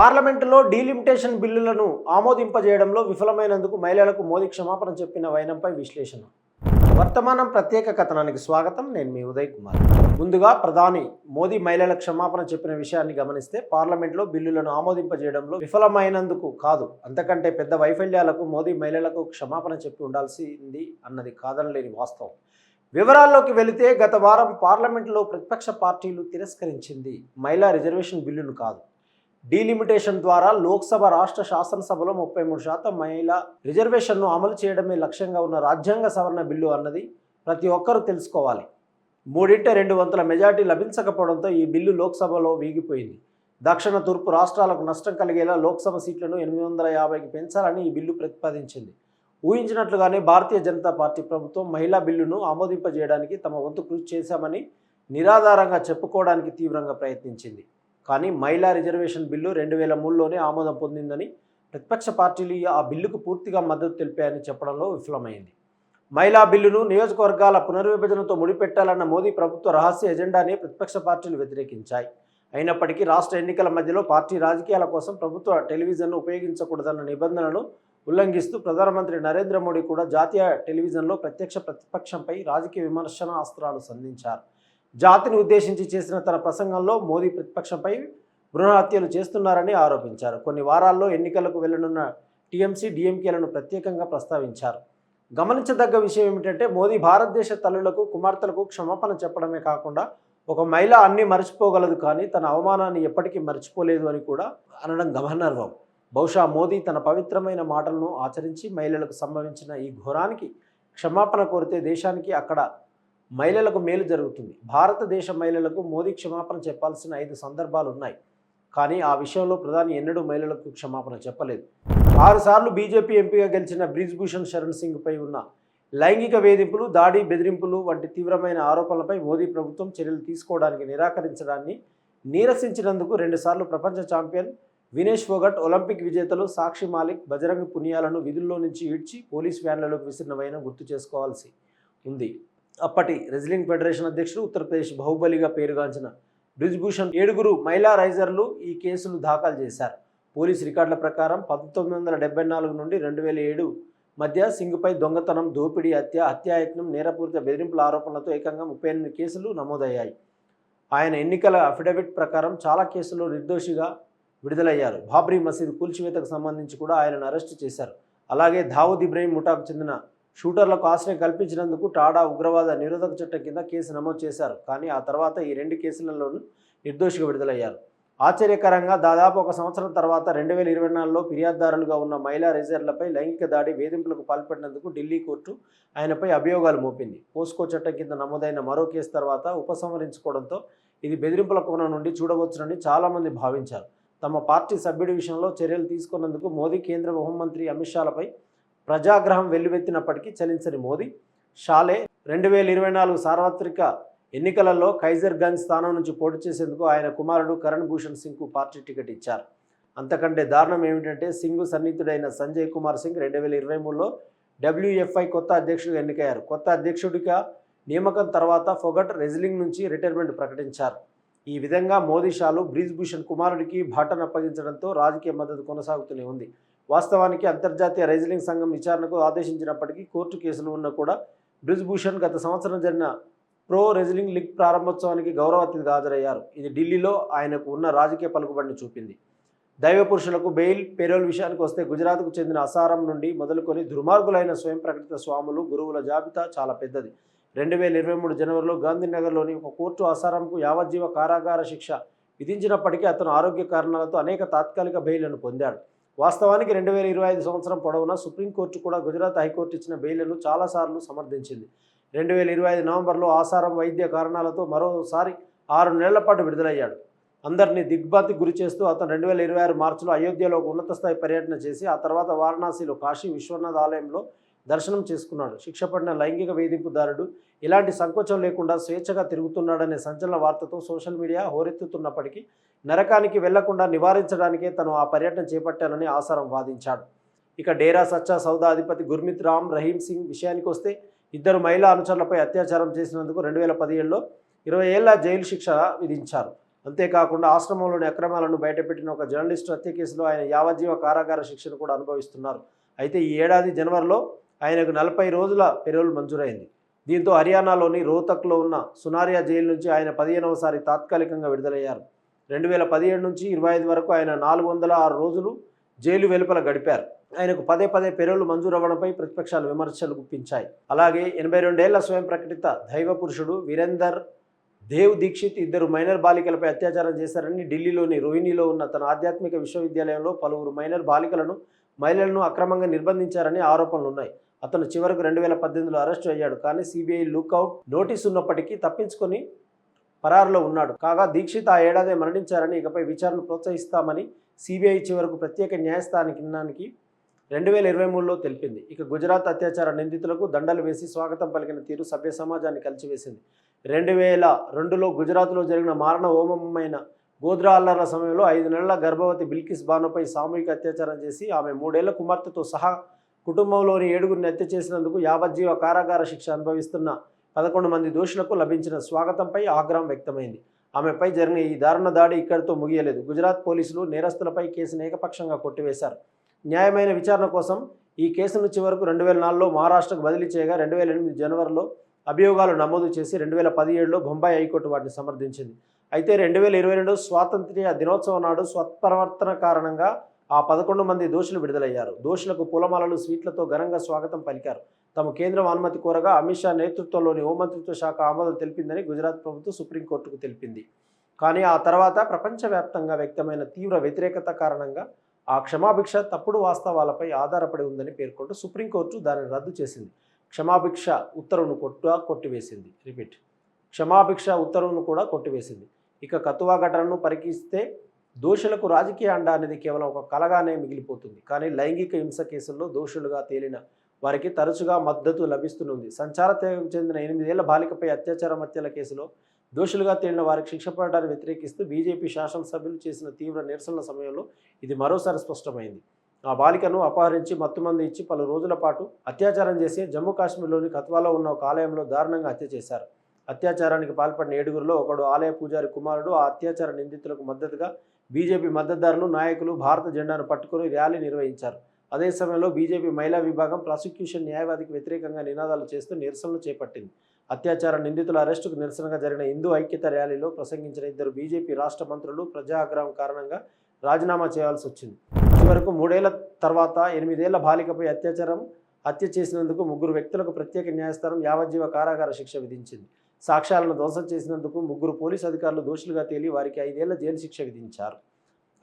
పార్లమెంటులో డీలిమిటేషన్ బిల్లులను ఆమోదింపజేయడంలో విఫలమైనందుకు మహిళలకు మోదీ క్షమాపణ చెప్పిన వైనంపై విశ్లేషణ. వర్తమానం ప్రత్యేక కథనానికి స్వాగతం. నేను మీ ఉదయ్ కుమార్. ముందుగా ప్రధాని మోదీ మహిళల క్షమాపణ చెప్పిన విషయాన్ని గమనిస్తే పార్లమెంట్లో బిల్లులను ఆమోదింపజేయడంలో విఫలమైనందుకు కాదు, అంతకంటే పెద్ద వైఫల్యాలకు మోదీ మహిళలకు క్షమాపణ చెప్పి ఉండాల్సింది అన్నది కాదనలేని వాస్తవం. వివరాల్లోకి వెళితే గత వారం పార్లమెంట్లో ప్రతిపక్ష పార్టీలు తిరస్కరించింది మహిళా రిజర్వేషన్ బిల్లును కాదు, డీలిమిటేషన్ ద్వారా లోక్సభ రాష్ట్ర శాసనసభలో 33% మహిళా రిజర్వేషన్ను అమలు చేయడమే లక్ష్యంగా ఉన్న రాజ్యాంగ సవరణ బిల్లు అన్నది ప్రతి ఒక్కరూ తెలుసుకోవాలి. 3/2 మెజార్టీ లభించకపోవడంతో ఈ బిల్లు లోక్సభలో వీగిపోయింది. దక్షిణ తూర్పు రాష్ట్రాలకు నష్టం కలిగేలా లోక్సభ సీట్లను 850కి పెంచాలని ఈ బిల్లు ప్రతిపాదించింది. ఊహించినట్లుగానే భారతీయ జనతా పార్టీ ప్రభుత్వం మహిళా బిల్లును ఆమోదింపజేయడానికి తమ వంతు కృషి చేశామని నిరాధారంగా చెప్పుకోవడానికి తీవ్రంగా ప్రయత్నించింది. కానీ మహిళా రిజర్వేషన్ బిల్లు 2003లోనే ఆమోదం పొందిందని, ప్రతిపక్ష పార్టీలు ఆ బిల్లుకు పూర్తిగా మద్దతు తెలిపాయని చెప్పడంలో విఫలమైంది. మహిళా బిల్లును నియోజకవర్గాల పునర్విభజనతో ముడిపెట్టాలన్న మోదీ ప్రభుత్వ రహస్య ఎజెండానే ప్రతిపక్ష పార్టీలు వ్యతిరేకించాయి. అయినప్పటికీ రాష్ట్ర ఎన్నికల మధ్యలో పార్టీ రాజకీయాల కోసం ప్రభుత్వ టెలివిజన్ను ఉపయోగించకూడదన్న నిబంధనలను ఉల్లంఘిస్తూ ప్రధానమంత్రి నరేంద్ర మోడీ కూడా జాతీయ టెలివిజన్లో ప్రత్యక్ష ప్రతిపక్షంపై రాజకీయ విమర్శన అస్త్రాలు సంధించారు. జాతిని ఉద్దేశించి చేసిన తన ప్రసంగంలో మోదీ ప్రతిపక్షంపై భ్రూణహత్యలు చేస్తున్నారని ఆరోపించారు. కొన్ని వారాల్లో ఎన్నికలకు వెళ్లనున్న టీఎంసీ డీఎంకేలను ప్రత్యేకంగా ప్రస్తావించారు. గమనించదగ్గ విషయం ఏమిటంటే మోదీ భారతదేశ తల్లులకు కుమార్తెలకు క్షమాపణ చెప్పడమే కాకుండా ఒక మహిళ అన్నీ మర్చిపోగలదు కానీ తన అవమానాన్ని ఎప్పటికీ మర్చిపోలేదు అని కూడా అనడం గమనార్హం. బహుశా మోదీ తన పవిత్రమైన మాటలను ఆచరించి మహిళలకు సంభవించిన ఈ ఘోరానికి క్షమాపణ కోరితే దేశానికి, అక్కడ మహిళలకు మేలు జరుగుతుంది. భారతదేశ మహిళలకు మోదీ క్షమాపణ చెప్పాల్సిన 5 సందర్భాలు ఉన్నాయి. కానీ ఆ విషయంలో ప్రధాని ఎన్నడూ మహిళలకు క్షమాపణ చెప్పలేదు. 6 సార్లు బీజేపీ ఎంపీగా గెలిచిన బ్రిజ్భూషణ్ శరణ్ సింగ్పై ఉన్న లైంగిక వేధింపులు, దాడి, బెదిరింపులు వంటి తీవ్రమైన ఆరోపణలపై మోదీ ప్రభుత్వం చర్యలు తీసుకోవడానికి నిరాకరించడాన్ని నీరసించినందుకు 2 సార్లు ప్రపంచ ఛాంపియన్ వినేష్ ఫోగట్, ఒలింపిక్ విజేతలు సాక్షి మాలిక్, బజరంగ్ పునియాలను విధుల్లో నుంచి ఈడ్చి పోలీస్ వ్యాన్లలోకి విసిరిన వైనం గుర్తు చేసుకోవాల్సి ఉంది. అప్పటి రెజ్లింగ్ ఫెడరేషన్ అధ్యక్షుడు, ఉత్తరప్రదేశ్ బాహుబలిగా పేరుగాంచిన బ్రిజ్భూషణ్ 7 మహిళా రైజర్లు ఈ కేసులు దాఖలు చేశారు. పోలీసు రికార్డుల ప్రకారం 1974 నుండి 2007 మధ్య సింగ్పై దొంగతనం, దోపిడీ, హత్యాయత్నం, నేరపూరిత బెదిరింపుల ఆరోపణలతో ఏకంగా 38 కేసులు నమోదయ్యాయి. ఆయన ఎన్నికల అఫిడవిట్ ప్రకారం చాలా కేసుల్లో నిర్దోషిగా విడుదలయ్యారు. బాబ్రీ మసీదు కూల్చివేతకు సంబంధించి కూడా ఆయనను అరెస్టు చేశారు. అలాగే దావూద్ ఇబ్రహీం ముఠాకు చెందిన షూటర్లకు ఆశ్రయం కల్పించినందుకు టాడా ఉగ్రవాద నిరోధక చట్టం కింద కేసు నమోదు చేశారు. కానీ ఆ తర్వాత ఈ 2 కేసులలోనూ నిర్దోషిగా విడుదలయ్యారు. ఆశ్చర్యకరంగా దాదాపు 1 సంవత్సరం తర్వాత 2024లో ఫిర్యాదుదారులుగా ఉన్న మహిళా రిజర్వ్లపై లైంగిక దాడి, వేధింపులకు పాల్పడినందుకు ఢిల్లీ కోర్టు ఆయనపై అభియోగాలు మోపింది. పోస్కో చట్టం కింద నమోదైన మరో కేసు తర్వాత ఉపసంహరించుకోవడంతో ఇది బెదిరింపుల కోణం నుండి చూడవచ్చునని చాలామంది భావించారు. తమ పార్టీ సభ్యుడి విషయంలో చర్యలు తీసుకున్నందుకు మోదీ, కేంద్ర హోంమంత్రి అమిత్ షాలపై ప్రజాగ్రహం వెల్లువెత్తినప్పటికీ చలించని మోదీ, షాలే 2024 సార్వత్రిక ఎన్నికలలో ఖైజర్గంజ్ స్థానం నుంచి పోటీ చేసేందుకు ఆయన కుమారుడు కరణ్ భూషణ్ సింగ్కు పార్టీ టికెట్ ఇచ్చారు. అంతకంటే దారుణం ఏమిటంటే సింగ్ సన్నిహితుడైన సంజయ్ కుమార్ సింగ్ 2023లో WFI కొత్త అధ్యక్షుడిగా ఎన్నికయ్యారు. కొత్త అధ్యక్షుడిగా నియామకం తర్వాత ఫోగట్ రెజ్లింగ్ నుంచి రిటైర్మెంట్ ప్రకటించారు. ఈ విధంగా మోదీ షాలు బ్రిజ్భూషణ్ కుమారుడికి బాటను అప్పగించడంతో రాజకీయ మద్దతు కొనసాగుతూనే ఉంది. వాస్తవానికి అంతర్జాతీయ రెజ్లింగ్ సంఘం విచారణకు ఆదేశించినప్పటికీ కోర్టు కేసులు ఉన్నా కూడా బ్రిజ్భూషణ్ గత సంవత్సరం జరిగిన ప్రో రెజ్లింగ్ లీగ్ ప్రారంభోత్సవానికి గౌరవ అతిథిగా హాజరయ్యారు. ఇది ఢిల్లీలో ఆయనకు ఉన్న రాజకీయ పలుకుబడిని చూపింది. దైవ పురుషులకు బెయిల్, పేరోల్ విషయానికి వస్తే గుజరాత్కు చెందిన అసారం నుండి మొదలుకొని దుర్మార్గులైన స్వయం ప్రకటిత స్వాములు, గురువుల జాబితా చాలా పెద్దది. 2023 జనవరిలో గాంధీనగర్లోని ఒక కోర్టు అసారంకు యావజ్జీవ కారాగార శిక్ష విధించినప్పటికీ అతను ఆరోగ్య కారణాలతో అనేక తాత్కాలిక బెయిల్లను పొందాడు. వాస్తవానికి 2025 సంవత్సరం పొడవునా సుప్రీంకోర్టు కూడా గుజరాత్ హైకోర్టు ఇచ్చిన బెయిల్ను చాలాసార్లు సమర్థించింది. 2025 నవంబర్లో ఆసారం వైద్య కారణాలతో మరోసారి 6 నెలల పాటు విడుదలయ్యాడు. అందరినీ దిగ్భ్రాంతికి గురి చేస్తూ అతను 2026 మార్చిలో అయోధ్యలో ఒక ఉన్నత స్థాయి పర్యటన చేసి ఆ తర్వాత వారణాసిలో కాశీ విశ్వనాథ్ ఆలయంలో దర్శనం చేసుకున్నాడు. శిక్ష పడిన లైంగిక వేధింపుదారుడు ఇలాంటి సంకోచం లేకుండా స్వేచ్ఛగా తిరుగుతున్నాడనే సంచలన వార్తతో సోషల్ మీడియా హోరెత్తుతున్నప్పటికీ నరకానికి వెళ్లకుండా నివారించడానికే తను ఆ పర్యటన చేపట్టానని ఆసారం వాదించాడు. ఇక డేరా సచ్చా సౌదా అధిపతి గుర్మిత్ రామ్ రహీం సింగ్ విషయానికి వస్తే 2 మహిళా అనుచరులపై అత్యాచారం చేసినందుకు 2017లో 20 ఏళ్ల జైలు శిక్ష విధించారు. అంతేకాకుండా ఆశ్రమంలోని అక్రమాలను బయటపెట్టిన ఒక జర్నలిస్టు హత్య కేసులో ఆయన యావజ్జీవ కారాగార శిక్షను కూడా అనుభవిస్తున్నారు. అయితే ఈ ఏడాది జనవరిలో ఆయనకు 40 రోజుల పెరోల్ మంజూరైంది. దీంతో హర్యానాలోని రోహ్తక్లో ఉన్న సునారియా జైలు నుంచి ఆయన 15వసారి తాత్కాలికంగా విడుదలయ్యారు. 2017 నుంచి 25 వరకు ఆయన 406 రోజులు జైలు వెలుపల గడిపారు. ఆయనకు పదే పెరోలు మంజూరు అవ్వడంపై ప్రతిపక్షాలు విమర్శలు గుప్పించాయి. అలాగే 82 ఏళ్ల స్వయం ప్రకటిత దైవ పురుషుడు వీరేందర్ దేవ్ దీక్షిత్ 2 మైనర్ బాలికలపై అత్యాచారం చేశారని ఢిల్లీలోని రోహిణిలో ఉన్న తన ఆధ్యాత్మిక విశ్వవిద్యాలయంలో పలువురు మైనర్ మహిళలను అక్రమంగా నిర్బంధించారని ఆరోపణలున్నాయి. అతను చివరకు 2018లో అరెస్టు అయ్యాడు. కానీ సిబిఐ లుకౌట్ నోటీసు ఉన్నప్పటికీ తప్పించుకొని పరారులో ఉన్నాడు. కాగా దీక్షిత్ ఆ ఏడాదే మరణించారని, ఇకపై విచారణ ప్రోత్సహిస్తామని సిబిఐ చివరకు ప్రత్యేక న్యాయస్థానానికి 2023లో తెలిపింది. ఇక గుజరాత్ అత్యాచార నిందితులకు దండలు వేసి స్వాగతం పలికిన తీరు సభ్య సమాజాన్ని కలిచివేసింది. 2002లో గుజరాత్లో జరిగిన మారణ హోమమైన గోద్రా అల్లర్ల సమయంలో 5 నెలల గర్భవతి బిల్కిస్ బానోపై సామూహిక అత్యాచారం చేసి ఆమె 3 ఏళ్ల కుమార్తెతో సహా కుటుంబంలోని 7గురిని హత్య చేసినందుకు యావజ్జీవ కారాగార శిక్ష అనుభవిస్తున్న 11 మంది దోషులకు లభించిన స్వాగతంపై ఆగ్రహం వ్యక్తమైంది. ఆమెపై జరిగిన ఈ దారుణ దాడి ఇక్కడితో ముగియలేదు. గుజరాత్ పోలీసులు నేరస్తులపై కేసును ఏకపక్షంగా కొట్టివేశారు. న్యాయమైన విచారణ కోసం ఈ కేసును చివరకు 2004లో మహారాష్ట్రకు బదిలీ చేయగా 2008 జనవరిలో అభియోగాలు నమోదు చేసి 2017లో బొంబాయి హైకోర్టు వాటిని సమర్థించింది. అయితే 2022 స్వాతంత్ర్య దినోత్సవం నాడు స్వప్రవర్తన కారణంగా ఆ 11 మంది దోషులు విడుదలయ్యారు. దోషులకు పూలమాలలు, స్వీట్లతో ఘనంగా స్వాగతం పలికారు. తమ కేంద్రం అనుమతి కోరగా అమిత్ షా నేతృత్వంలోని హోంమంత్రిత్వ శాఖ ఆమోదం తెలిపిందని గుజరాత్ ప్రభుత్వం సుప్రీంకోర్టుకు తెలిపింది. కానీ ఆ తర్వాత ప్రపంచవ్యాప్తంగా వ్యక్తమైన తీవ్ర వ్యతిరేకత కారణంగా ఆ క్షమాభిక్ష తప్పుడు వాస్తవాలపై ఆధారపడి ఉందని పేర్కొంటూ సుప్రీంకోర్టు దానిని రద్దు చేసింది. క్షమాభిక్ష ఉత్తర్వును కొట్టివేసింది. క్షమాభిక్ష ఉత్తర్వును కూడా కొట్టివేసింది. ఇక కతువా ఘటనను పరికిస్తే దోషులకు రాజకీయ అండ అనేది కేవలం ఒక కలగానే మిగిలిపోతుంది. కానీ లైంగిక హింస కేసుల్లో దోషులుగా తేలిన వారికి తరచుగా మద్దతు లభిస్తుంది. సంచార తెగకు చెందిన 8 ఏళ్ల బాలికపై అత్యాచారం హత్యల కేసులో దోషులుగా తేలిన వారికి శిక్ష పడటాన్ని వ్యతిరేకిస్తూ బీజేపీ శాసనసభ్యులు చేసిన తీవ్ర నిరసనల సమయంలో ఇది మరోసారి స్పష్టమైంది. ఆ బాలికను అపహరించి మత్తుమందు ఇచ్చి పలు రోజుల పాటు అత్యాచారం చేసి జమ్మూ కాశ్మీర్లోని కత్వాలో ఉన్న ఒక ఆలయంలో దారుణంగా హత్య చేశారు. అత్యాచారానికి పాల్పడిన 7గురిలో ఒకడు ఆలయ పూజారి కుమారుడు. ఆ అత్యాచార నిందితులకు మద్దతుగా బీజేపీ మద్దతుదారులు, నాయకులు భారత జెండాను పట్టుకుని ర్యాలీ నిర్వహించారు. అదే సమయంలో బీజేపీ మహిళా విభాగం ప్రాసిక్యూషన్ న్యాయవాదికి వ్యతిరేకంగా నినాదాలు చేస్తూ నిరసనలు చేపట్టింది. అత్యాచార నిందితుల అరెస్టుకు నిరసనగా జరిగిన హిందూ ఐక్యత ర్యాలీలో ప్రసంగించిన 2 బీజేపీ రాష్ట్ర మంత్రులు ప్రజాగ్రహం కారణంగా రాజీనామా చేయాల్సి వచ్చింది. చివరకు 3 ఏళ్ల తర్వాత 8 ఏళ్ల బాలికపై హత్య చేసినందుకు 3 వ్యక్తులకు ప్రత్యేక న్యాయస్థానం యావజ్జీవ కారాగార శిక్ష విధించింది. సాక్ష్యాలను ధ్వంసం చేసినందుకు 3 పోలీసు అధికారులు దోషులుగా తేలి వారికి 5 ఏళ్ల జైలు శిక్ష విధించారు.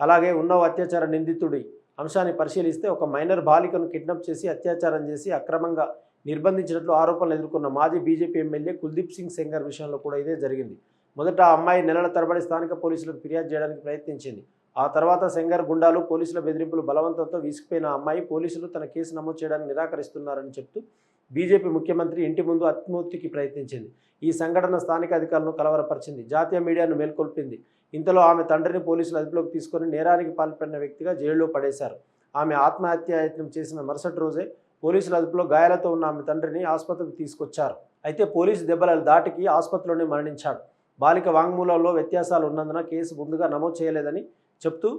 అలాగే ఉన్నవ అత్యాచార నిందితుడి అంశాన్ని పరిశీలిస్తే ఒక మైనర్ బాలికను కిడ్నాప్ చేసి అత్యాచారం చేసి అక్రమంగా నిర్బంధించినట్లు ఆరోపణలు ఎదుర్కొన్న మాజీ బీజేపీ ఎమ్మెల్యే కుల్దీప్ సింగ్ సెంగర్ విషయంలో కూడా ఇదే జరిగింది. మొదట ఆ అమ్మాయి నెలల తరబడి స్థానిక పోలీసులకు ఫిర్యాదు చేయడానికి ప్రయత్నించింది. ఆ తర్వాత సెంగర్ గుండాలు పోలీసుల బెదిరింపులు బలవంతంతో విసిగిపోయిన అమ్మాయి పోలీసులు తన కేసు నమోదు చేయడానికి నిరాకరిస్తున్నారని చెప్తూ బీజేపీ ముఖ్యమంత్రి ఇంటి ముందు ఆత్మహత్యకి ప్రయత్నించింది. ఈ సంఘటన స్థానిక అధికారులను కలవరపరిచింది. జాతీయ మీడియాను మేల్కొల్పింది. ఇంతలో ఆమె తండ్రిని పోలీసులు అదుపులోకి తీసుకొని నేరానికి పాల్పడిన వ్యక్తిగా జైల్లో పడేశారు. ఆమె ఆత్మహత్యాయత్నం చేసిన మరుసటి రోజే పోలీసుల అదుపులో గాయాలతో ఉన్న ఆమె తండ్రిని ఆసుపత్రికి తీసుకొచ్చారు. అయితే పోలీసు దెబ్బల దాటికి ఆసుపత్రిలోనే మరణించాడు. బాలిక వాంగ్మూలంలో వ్యత్యాసాలు ఉన్నందున కేసు ముందుగా నమోదు చేయలేదని చెప్తూ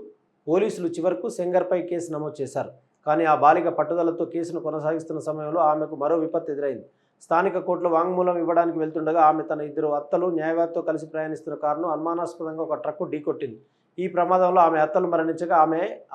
పోలీసులు చివరకు సెంగర్పై కేసు నమోదు చేశారు. కానీ ఆ బాలిక పట్టుదలతో కేసును కొనసాగిస్తున్న సమయంలో ఆమెకు మరో విపత్తు ఎదురైంది. స్థానిక కోర్టులో వాంగ్మూలం ఇవ్వడానికి వెళ్తుండగా ఆమె తన 2 అత్తలు న్యాయవాదితో కలిసి ప్రయాణిస్తున్న కారును అనుమానాస్పదంగా ఒక ట్రక్కు ఢీకొట్టింది. ఈ ప్రమాదంలో ఆమె అత్తలు మరణించగా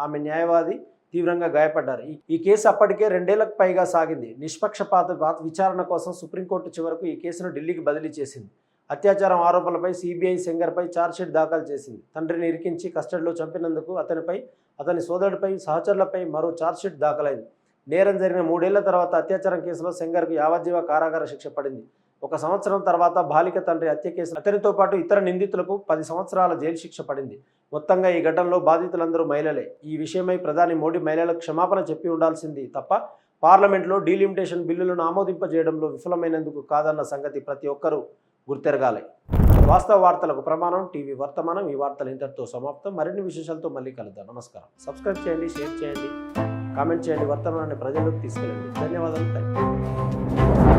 ఆమె న్యాయవాది తీవ్రంగా గాయపడ్డారు. ఈ కేసు అప్పటికే 2 ఏళ్లకు పైగా సాగింది. నిష్పక్షపాత విచారణ కోసం సుప్రీంకోర్టు చివరకు ఈ కేసును ఢిల్లీకి బదిలీ చేసింది. అత్యాచారం ఆరోపణలపై సిబిఐ సెంగర్పై ఛార్జ్షీట్ దాఖలు చేసింది. తండ్రిని ఇరికించి కస్టడీలో చంపినందుకు అతనిపై, అతని సోదరుడిపై, సహచరులపై మరో ఛార్జ్షీట్ దాఖలైంది. నేరం జరిగిన 3 ఏళ్ల తర్వాత అత్యాచారం కేసులో సెంగర్కు యావజ్జీవ కారాగార శిక్ష పడింది. 1 సంవత్సరం తర్వాత బాలిక తండ్రి హత్య కేసు అతనితో పాటు ఇతర నిందితులకు 10 సంవత్సరాల జైలు శిక్ష పడింది. మొత్తంగా ఈ ఘటనలో బాధితులందరూ మహిళలే. ఈ విషయమై ప్రధాని మోడీ మహిళలకు క్షమాపణ చెప్పి ఉండాల్సింది తప్ప పార్లమెంట్లో డీలిమిటేషన్ బిల్లులను ఆమోదింపజేయడంలో విఫలమైనందుకు కాదన్న సంగతి ప్రతి ఒక్కరూ గుర్తెరగాలి. వాస్తవ వార్తలకు ప్రమాణం టీవీ వర్తమానం. ఈ వార్తలు ఇంతటితో సమాప్తం. మరిన్ని విశేషాలతో మళ్ళీ కలుద్దాం. నమస్కారం. సబ్స్క్రైబ్ చేయండి, షేర్ చేయండి, కామెంట్ చేయండి, వర్తమానాన్ని ప్రజల్లోకి తీసుకెళ్ళండి. ధన్యవాదాలు.